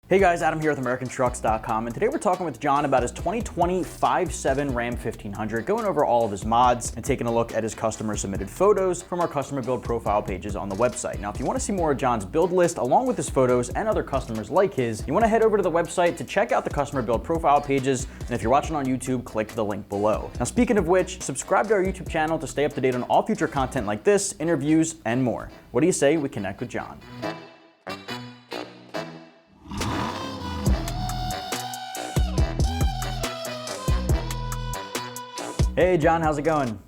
Hey guys, Adam here with AmericanTrucks.com, and today we're talking with John about his 2020 5.7 Ram 1500, going over all of his mods and taking a look at his customer submitted photos from our customer build profile pages on the website. Now, if you want to see more of John's build list along with his photos and other customers like his, you want to head over to the website to check out the customer build profile pages, and if you're watching on YouTube, click the link below. Now, speaking of which, subscribe to our YouTube channel to stay up to date on all future content like this, interviews, and more. What do you say we connect with John? Hey John, how's it going?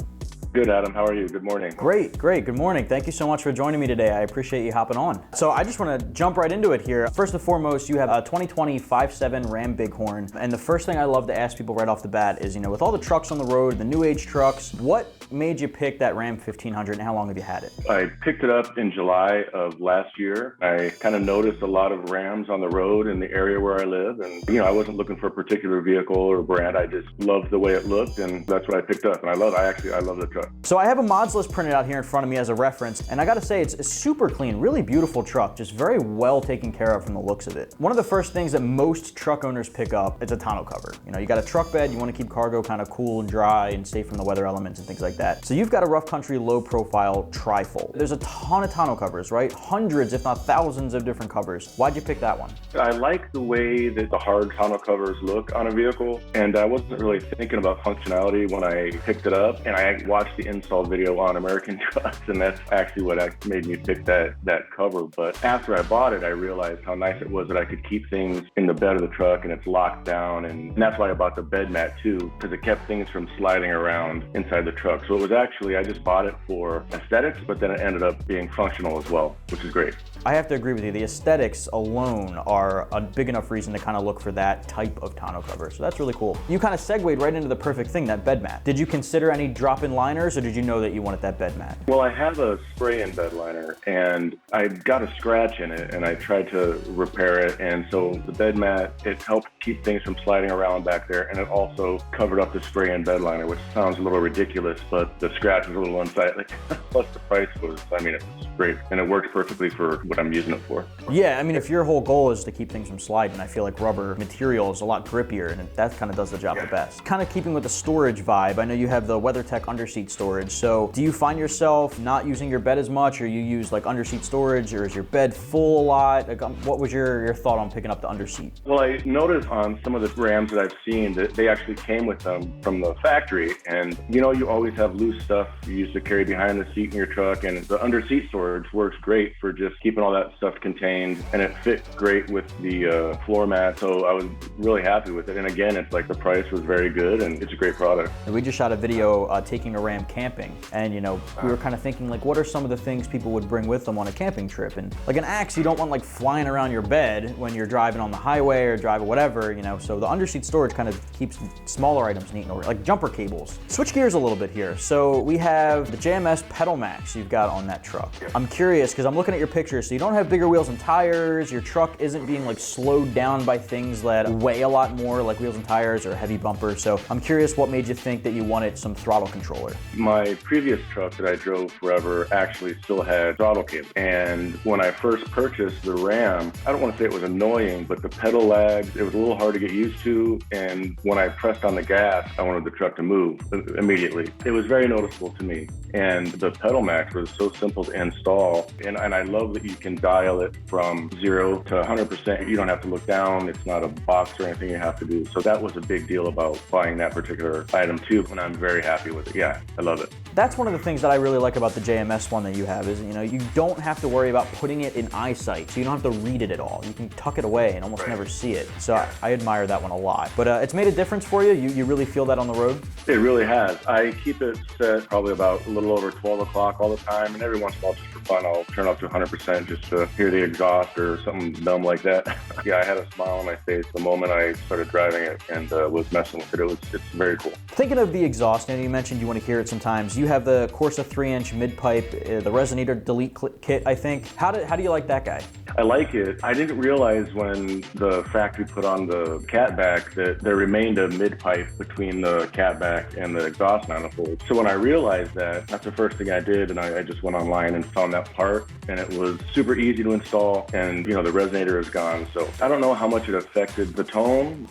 Good, Adam. How are you? Good morning. Great. Good morning. Thank you so much for joining me today. I appreciate you hopping on. So I just want to jump right into it here. First and foremost, you have a 2020 5.7 Ram Bighorn. And the first thing I love to ask people right off the bat is, with all the trucks on the road, the new age trucks, what made you pick that Ram 1500 and how long have you had it? I picked it up in July of last year. I kind of noticed a lot of Rams on the road in the area where I live. And, I wasn't looking for a particular vehicle or brand. I just loved the way it looked, and that's what I picked up. And I love the truck. So I have a mods list printed out here in front of me as a reference, and I gotta say, it's super clean, really beautiful truck, just very well taken care of from the looks of it. One of the first things that most truck owners pick up is a tonneau cover. You got a truck bed, you wanna keep cargo kind of cool and dry and safe from the weather elements and things like that. So you've got a rough country, low profile trifold. There's a ton of tonneau covers, right? Hundreds, if not thousands of different covers. Why'd you pick that one? I like the way that the hard tonneau covers look on a vehicle, and I wasn't really thinking about functionality when I picked it up, and I watched the install video on American Trucks, and that's actually what made me pick that cover. But after I bought it, I realized how nice it was that I could keep things in the bed of the truck and it's locked down, and that's why I bought the bed mat too, because it kept things from sliding around inside the truck. So it was actually, I just bought it for aesthetics, but then it ended up being functional as well, which is great. I have to agree with you. The aesthetics alone are a big enough reason to kind of look for that type of tonneau cover. So that's really cool. You kind of segued right into the perfect thing, that bed mat. Did you consider any drop-in liners, or did you know that you wanted that bed mat? Well, I have a spray-in bed liner, and I got a scratch in it, and I tried to repair it. And so the bed mat, it helped keep things from sliding around back there, and it also covered up the spray-in bed liner, which sounds a little ridiculous, but the scratch was a little unsightly. Plus the price was, it was great, and it works perfectly for what I'm using it for. Yeah, if your whole goal is to keep things from sliding, I feel like rubber material is a lot grippier, and that kind of does the job the best. Kind of keeping with the storage vibe, I know you have the WeatherTech underseat storage, so do you find yourself not using your bed as much, or you use like underseat storage, or is your bed full a lot? Like, what was your thought on picking up the underseat? Well, I noticed on some of the Rams that I've seen that they actually came with them from the factory, and you always have loose stuff you used to carry behind the seat in your truck, and the underseat storage works great for just keeping all that stuff contained, and it fit great with the floor mat, so I was really happy with it. And again, it's like the price was very good, and it's a great product. We just shot a video taking a Ram camping, and we were kind of thinking, like, what are some of the things people would bring with them on a camping trip? And like an axe, you don't want like flying around your bed when you're driving on the highway or driving whatever, so the underseat storage kind of keeps smaller items neat and ordered, like jumper cables. Switch gears a little bit here. So we have the JMS Pedal Max you've got on that truck. I'm curious, because I'm looking at your pictures, so you don't have bigger wheels and tires, your truck isn't being like slowed down by things that weigh a lot more, like wheels and tires or heavy bumpers. So I'm curious what made you think that you wanted some throttle controller? My previous truck that I drove forever actually still had throttle cable. And when I first purchased the Ram, I don't want to say it was annoying, but the pedal lags, it was a little hard to get used to. And when I pressed on the gas, I wanted the truck to move immediately. It was very noticeable to me. And the Pedal Max was so simple to install. And I love that you can dial it from 0 to 100%. You don't have to look down. It's not a box or anything you have to do. So that was a big deal about buying that particular item too. And I'm very happy with it. Yeah, I love it. That's one of the things that I really like about the JMS one that you have is, you don't have to worry about putting it in eyesight, so you don't have to read it at all. You can tuck it away and almost never see it. So I admire that one a lot. But it's made a difference for you? You really feel that on the road? It really has. I keep it set probably about a little over 12 o'clock all the time, and every once in a while, just for fun, I'll turn up to 100% just to hear the exhaust or something dumb like that. Yeah, I had a smile on my face the moment I started driving it and was messing with it. It's very cool. Thinking of the exhaust, and you mentioned you want to hear it it sometimes. You have the Corsa 3-inch mid-pipe, the Resonator Delete kit, I think. How do you like that guy? I like it. I didn't realize when the factory put on the catback that there remained a mid-pipe between the catback and the exhaust manifold. So when I realized that, that's the first thing I did, and I just went online and found that part, and it was super easy to install, and the resonator is gone. So I don't know how much it affected the tone,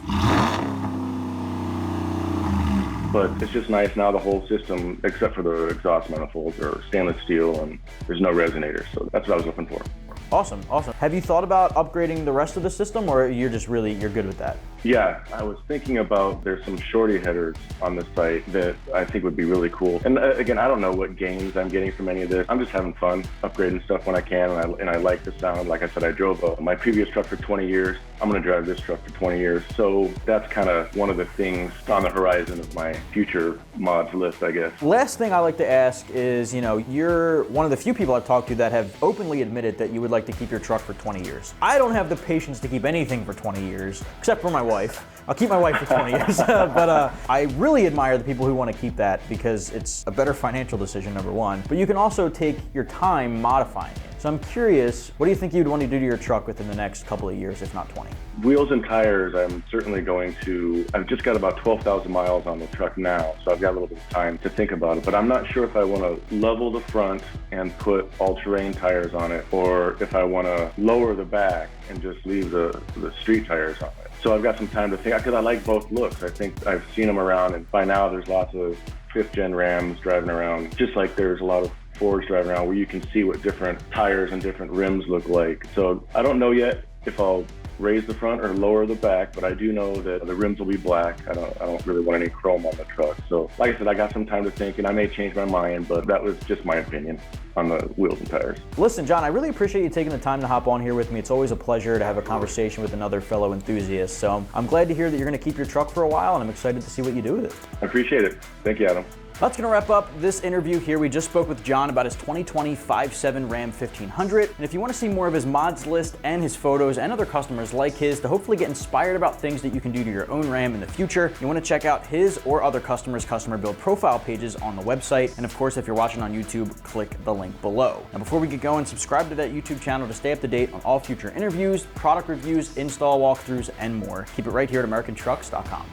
but it's just nice now. The whole system, except for the exhaust manifolds, are stainless steel, and there's no resonator. So that's what I was looking for. Awesome. Have you thought about upgrading the rest of the system, or you're good with that? Yeah, I was thinking about, there's some shorty headers on the site that I think would be really cool. And again, I don't know what gains I'm getting from any of this. I'm just having fun upgrading stuff when I can, and I like the sound. Like I said, I drove my previous truck for 20 years. I'm going to drive this truck for 20 years. So that's kind of one of the things on the horizon of my future mods list, I guess. Last thing I like to ask is, you're one of the few people I've talked to that have openly admitted that you would like to keep your truck for 20 years. I don't have the patience to keep anything for 20 years, except for my wife. I'll keep my wife for 20 years, but I really admire the people who want to keep that because it's a better financial decision, number one, but you can also take your time modifying it. So I'm curious, what do you think you'd want to do to your truck within the next couple of years, if not 20? Wheels and tires, I'm certainly I've just got about 12,000 miles on the truck now, so I've got a little bit of time to think about it, but I'm not sure if I want to level the front and put all-terrain tires on it, or if I want to lower the back and just leave the street tires on it. So I've got some time to think, because I like both looks. I think I've seen them around, and by now there's lots of 5th-gen Rams driving around, just like there's a lot of Fords driving around where you can see what different tires and different rims look like. So I don't know yet if I'll raise the front or lower the back, but I do know that the rims will be black. I don't really want any chrome on the truck. So like I said, I got some time to think, and I may change my mind, but that was just my opinion on the wheels and tires. Listen, John, I really appreciate you taking the time to hop on here with me. It's always a pleasure to have a conversation with another fellow enthusiast. So I'm glad to hear that you're going to keep your truck for a while, and I'm excited to see what you do with it. I appreciate it. Thank you, Adam. That's going to wrap up this interview here. We just spoke with John about his 2020 5.7 Ram 1500. And if you want to see more of his mods list and his photos and other customers like his to hopefully get inspired about things that you can do to your own Ram in the future, you want to check out his or other customers' customer build profile pages on the website. And of course, if you're watching on YouTube, click the link below. Now, before we get going, subscribe to that YouTube channel to stay up to date on all future interviews, product reviews, install walkthroughs, and more. Keep it right here at AmericanTrucks.com.